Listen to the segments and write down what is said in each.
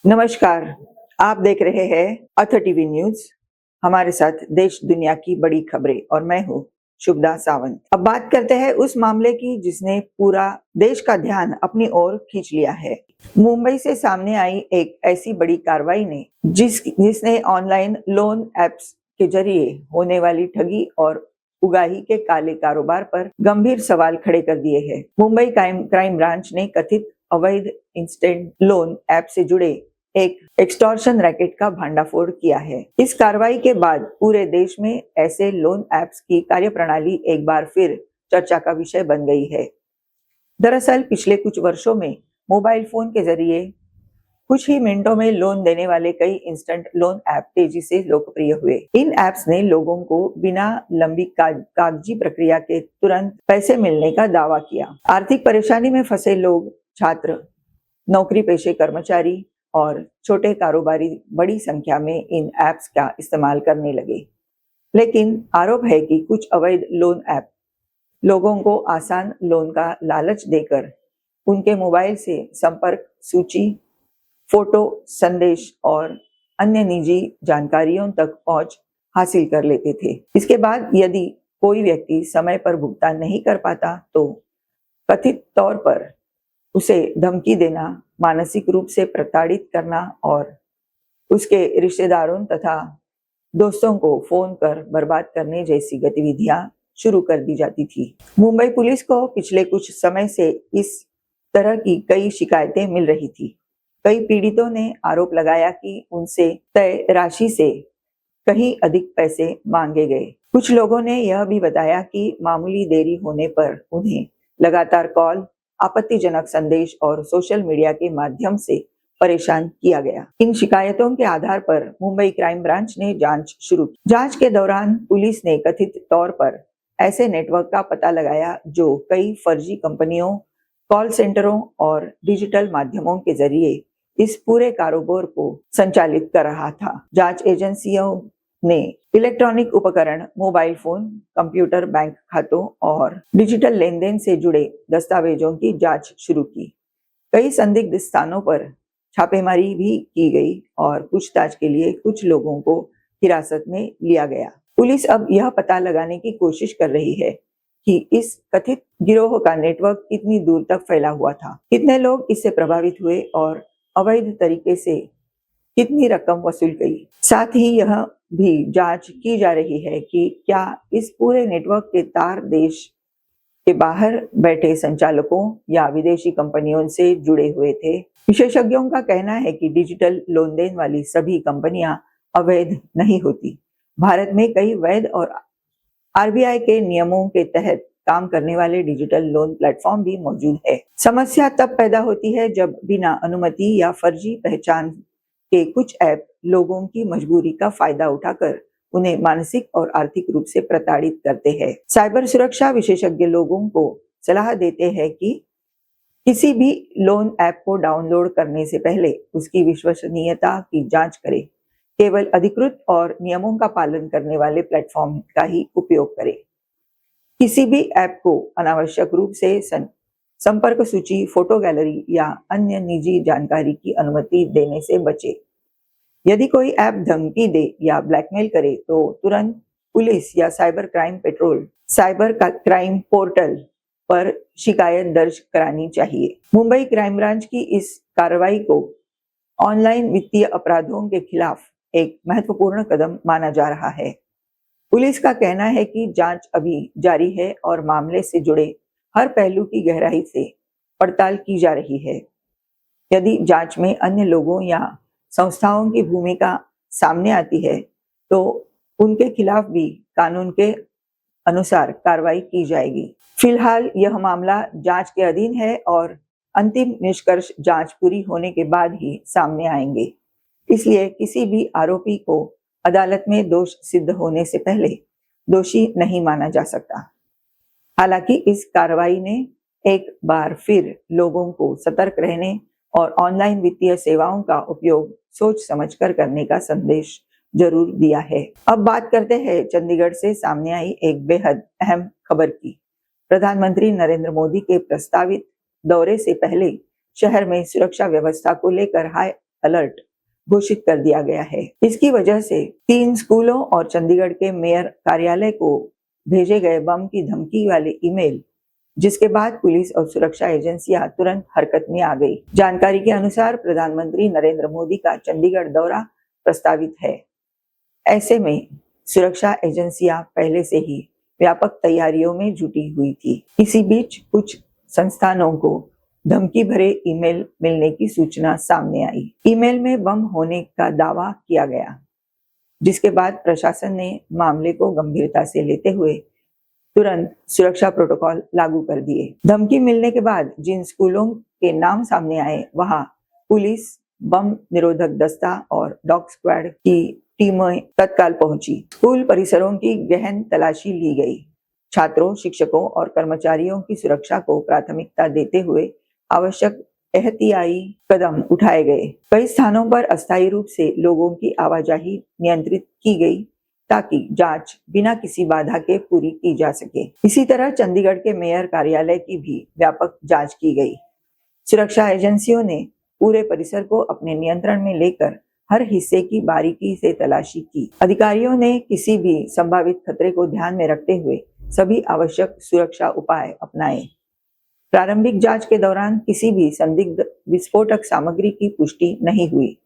नमस्कार, आप देख रहे हैं अथ टीवी न्यूज। हमारे साथ देश दुनिया की बड़ी खबरें और मैं हूँ शुभदा सावंत। अब बात करते हैं उस मामले की जिसने पूरा देश का ध्यान अपनी ओर खींच लिया है। मुंबई से सामने आई एक ऐसी बड़ी कार्रवाई ने जिसने ऑनलाइन लोन एप्स के जरिए होने वाली ठगी और उगाही के काले कारोबार पर गंभीर सवाल खड़े कर दिए हैं। मुंबई क्राइम ब्रांच ने कथित अवैध इंस्टेंट लोन ऐप से जुड़े एक एक्सटॉर्शन रैकेट का भंडाफोड़ किया है। इस कार्रवाई के बाद पूरे देश में ऐसे लोन ऐप्स की कार्यप्रणाली एक बार फिर चर्चा का विषय बन गई है। दरअसल पिछले कुछ वर्षों में मोबाइल फोन के जरिए कुछ ही मिनटों में लोन देने वाले कई इंस्टेंट लोन ऐप तेजी से लोकप्रिय हुए। इन ऐप्स ने लोगों को बिना लंबी कागजी प्रक्रिया के तुरंत पैसे मिलने का दावा किया। आर्थिक परेशानी में फंसे लोग, छात्र, नौकरी पेशे कर्मचारी और छोटे कारोबारी बड़ी संख्या में इन ऐप्स का इस्तेमाल करने लगे। लेकिन आरोप है कि कुछ अवैध लोन ऐप लोगों को आसान लोन का लालच देकर उनके मोबाइल से संपर्क सूची, फोटो, संदेश और अन्य निजी जानकारियों तक पहुंच हासिल कर लेते थे। इसके बाद यदि कोई व्यक्ति समय पर भुगतान नहीं कर पाता तो कथित तौर पर उसे धमकी देना, मानसिक रूप से प्रताड़ित करना और उसके रिश्तेदारों तथा दोस्तों को फोन कर बर्बाद करने जैसी गतिविधियां शुरू कर दी जाती थी। मुंबई पुलिस को पिछले कुछ समय से इस तरह की कई शिकायतें मिल रही थी। कई पीड़ितों ने आरोप लगाया कि उनसे तय राशि से कहीं अधिक पैसे मांगे गए। कुछ लोगों ने यह भी बताया कि मामूली देरी होने पर उन्हें लगातार कॉल, आपत्तिजनक संदेश और सोशल मीडिया के माध्यम से परेशान किया गया। इन शिकायतों के आधार पर मुंबई क्राइम ब्रांच ने जांच शुरू की। जांच के दौरान पुलिस ने कथित तौर पर ऐसे नेटवर्क का पता लगाया जो कई फर्जी कंपनियों, कॉल सेंटरों और डिजिटल माध्यमों के जरिए इस पूरे कारोबार को संचालित कर रहा था। जांच एजेंसियों ने इलेक्ट्रॉनिक उपकरण, मोबाइल फोन, कंप्यूटर, बैंक खातों और डिजिटल लेन देन से जुड़े दस्तावेजों की जांच शुरू की। कई संदिग्ध स्थानों पर छापेमारी भी की गई और पूछताछ के लिए कुछ लोगों को हिरासत में लिया गया। पुलिस अब यह पता लगाने की कोशिश कर रही है कि इस कथित गिरोह का नेटवर्क कितनी दूर तक फैला हुआ था, कितने लोग इससे प्रभावित हुए और अवैध तरीके से कितनी रकम वसूल गई। साथ ही यह भी जांच की जा रही है कि क्या इस पूरे नेटवर्क के तार देश के बाहर बैठे संचालकों या विदेशी कंपनियों से जुड़े हुए थे। विशेषज्ञों का कहना है कि डिजिटल लेन देन वाली सभी कंपनियां अवैध नहीं होती। भारत में कई वैध और आरबीआई के नियमों के तहत काम करने वाले डिजिटल लोन प्लेटफॉर्म भी मौजूद है। समस्या तब पैदा होती है जब बिना अनुमति या फर्जी पहचान के कुछ ऐप लोगों की मजबूरी का फायदा उठाकर उन्हें मानसिक और आर्थिक रूप से प्रताड़ित करते हैं। साइबर सुरक्षा विशेषज्ञ लोगों को सलाह देते हैं कि किसी भी लोन ऐप को डाउनलोड करने से पहले उसकी विश्वसनीयता की जांच करें। केवल अधिकृत और नियमों का पालन करने वाले प्लेटफॉर्म का ही उपयोग करें। किसी भी ऐप को अनावश्यक रूप से संपर्क सूची, फोटो गैलरी या अन्य निजी जानकारी की अनुमति देने से बचे। यदि कोई ऐप धमकी दे या ब्लैकमेल करे तो तुरंत पुलिस या साइबर क्राइम पोर्टल पर शिकायत दर्ज करानी चाहिए। मुंबई क्राइम ब्रांच की इस कार्रवाई को ऑनलाइन वित्तीय अपराधों के खिलाफ एक महत्वपूर्ण कदम माना जा रहा है। पुलिस का कहना है कि जांच अभी जारी है और मामले से जुड़े हर पहलू की गहराई से पड़ताल की जा रही है। यदि जांच में अन्य लोगों या संस्थाओं की भूमिका सामने आती है तो उनके खिलाफ भी कानून के अनुसार कार्रवाई की जाएगी। फिलहाल यह मामला जांच के अधीन है और अंतिम निष्कर्ष जांच पूरी होने के बाद ही सामने आएंगे। इसलिए किसी भी आरोपी को अदालत में दोष सिद्ध होने से पहले दोषी नहीं माना जा सकता। हालांकि इस कार्रवाई ने एक बार फिर लोगों को सतर्क रहने और ऑनलाइन वित्तीय सेवाओं का उपयोग सोच समझकर करने का संदेश जरूर दिया है। अब बात करते हैं चंडीगढ़ से सामने आई एक बेहद अहम खबर की। प्रधानमंत्री नरेंद्र मोदी के प्रस्तावित दौरे से पहले शहर में सुरक्षा व्यवस्था को लेकर हाई अलर्ट घोषित कर दिया गया है। इसकी वजह से 3 स्कूलों और चंडीगढ़ के मेयर कार्यालय को भेजे गए बम की धमकी वाले ईमेल, जिसके बाद पुलिस और सुरक्षा एजेंसियां तुरंत हरकत में आ गई। जानकारी के अनुसार प्रधानमंत्री नरेंद्र मोदी का चंडीगढ़ दौरा प्रस्तावित है। ऐसे में सुरक्षा एजेंसियां पहले से ही व्यापक तैयारियों में जुटी हुई थी। इसी बीच कुछ संस्थानों को धमकी भरे ईमेल मिलने की सूचना सामने आई। ईमेल में बम होने का दावा किया गया, जिसके बाद प्रशासन ने मामले को गंभीरता से लेते हुए तुरंत सुरक्षा प्रोटोकॉल लागू कर दिए। धमकी मिलने के बाद जिन स्कूलों के नाम सामने आए, वहां पुलिस, बम निरोधक दस्ता और डॉग स्क्वाड की टीमें तत्काल पहुंची। स्कूल परिसरों की गहन तलाशी ली गई। छात्रों, शिक्षकों और कर्मचारियों की सुरक्षा को प्राथमिकता देते हुए आवश्यक एहतियाती कदम उठाए गए। कई स्थानों पर अस्थायी रूप से लोगों की आवाजाही नियंत्रित की गई ताकि जांच बिना किसी बाधा के पूरी की जा सके। इसी तरह चंडीगढ़ के मेयर कार्यालय की भी व्यापक जांच की गई। सुरक्षा एजेंसियों ने पूरे परिसर को अपने नियंत्रण में लेकर हर हिस्से की बारीकी से तलाशी की। अधिकारियों ने किसी भी संभावित खतरे को ध्यान में रखते हुए सभी आवश्यक सुरक्षा उपाय अपनाए। प्रारंभिक जांच के दौरान किसी भी संदिग्ध विस्फोटक सामग्री की पुष्टि नहीं हुई।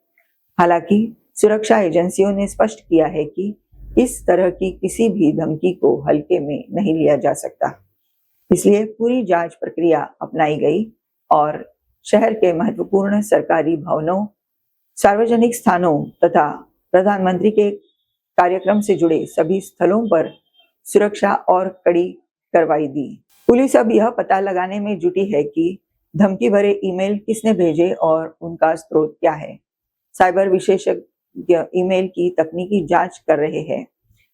हालांकि सुरक्षा एजेंसियों ने स्पष्ट किया है कि इस तरह की किसी भी धमकी को हल्के में नहीं लिया जा सकता। इसलिए पूरी जांच प्रक्रिया अपनाई गई और शहर के महत्वपूर्ण सरकारी भवनों, सार्वजनिक स्थानों तथा प्रधानमंत्री के कार्यक्रम से जुड़े सभी स्थलों पर सुरक्षा और कड़ी करवाई दी। पुलिस अब यह पता लगाने में जुटी है कि धमकी भरे ईमेल किसने भेजे और उनका स्रोत क्या है। साइबर विशेषज्ञ ईमेल की तकनीकी जांच कर रहे हैं।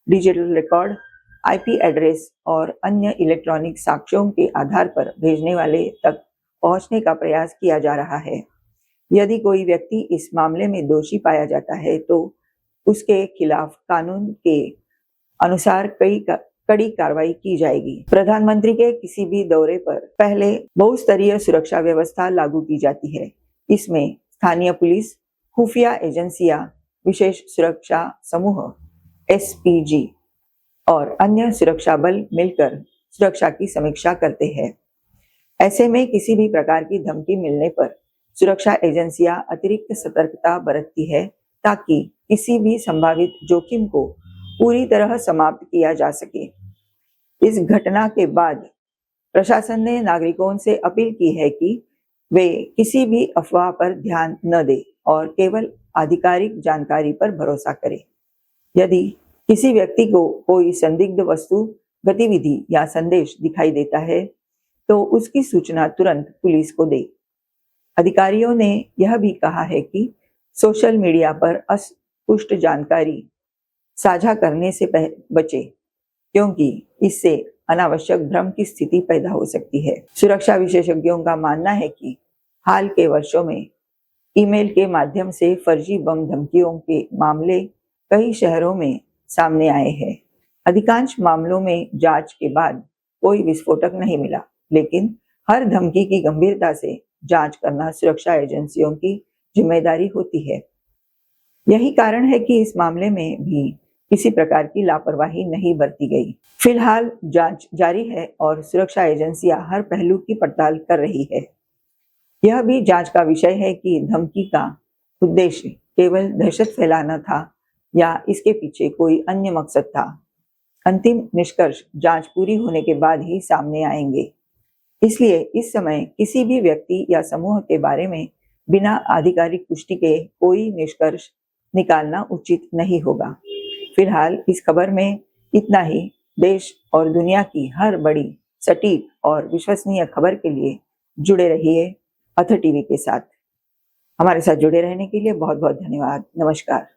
डिजिटल रिकॉर्ड, आईपी एड्रेस और अन्य इलेक्ट्रॉनिक साक्ष्यों के आधार पर भेजने वाले तक पहुंचने का प्रयास किया जा रहा है। यदि कोई व्यक्ति इस मामले में दोषी पाया जाता है तो उसके खिलाफ कानून के अनुसार कड़ी कार्रवाई की जाएगी। प्रधानमंत्री के किसी भी दौरे पर पहले बहुस्तरीय सुरक्षा व्यवस्था लागू की जाती है। इसमें स्थानीय पुलिस, खुफिया एजेंसियां, विशेष सुरक्षा समूह एसपीजी और अन्य सुरक्षा बल मिलकर सुरक्षा की समीक्षा करते हैं। ऐसे में किसी भी प्रकार की धमकी मिलने पर सुरक्षा एजेंसियां अतिरिक्त सतर्कता बरतती है ताकि किसी भी संभावित जोखिम को पूरी तरह समाप्त किया जा सके। इस घटना के बाद प्रशासन ने नागरिकों से अपील की है कि वे किसी भी अफवाह पर ध्यान न दें और केवल आधिकारिक जानकारी पर भरोसा करें। यदि किसी व्यक्ति को कोई संदिग्ध वस्तु, गतिविधि या संदेश दिखाई देता है तो उसकी सूचना तुरंत पुलिस को दे। अधिकारियों ने यह भी कहा है कि सोशल मीडिया पर अस्पष्ट जानकारी साझा करने से बचे, क्योंकि इससे अनावश्यक भ्रम की स्थिति पैदा हो सकती है। सुरक्षा विशेषज्ञों का मानना है कि हाल के वर्षों में ईमेल के माध्यम से फर्जी बम धमकियों के मामले कई शहरों में सामने आए हैं। अधिकांश मामलों में जांच के बाद कोई विस्फोटक नहीं मिला, लेकिन हर धमकी की गंभीरता से जांच करना सुरक्षा एजेंसियों की जिम्मेदारी होती है। यही कारण है कि इस मामले में भी किसी प्रकार की लापरवाही नहीं बरती गई। फिलहाल जांच जारी है और सुरक्षा एजेंसियां हर पहलू की पड़ताल कर रही है। यह भी जांच का विषय है कि धमकी का उद्देश्य केवल दहशत फैलाना था या इसके पीछे कोई अन्य मकसद था। अंतिम निष्कर्ष जांच पूरी होने के बाद ही सामने आएंगे। इसलिए इस समय किसी भी व्यक्ति या समूह के बारे में बिना आधिकारिक पुष्टि के कोई निष्कर्ष निकालना उचित नहीं होगा। फिलहाल इस खबर में इतना ही। देश और दुनिया की हर बड़ी, सटीक और विश्वसनीय खबर के लिए जुड़े रहिए अथ टीवी के साथ। हमारे साथ जुड़े रहने के लिए बहुत बहुत धन्यवाद। नमस्कार।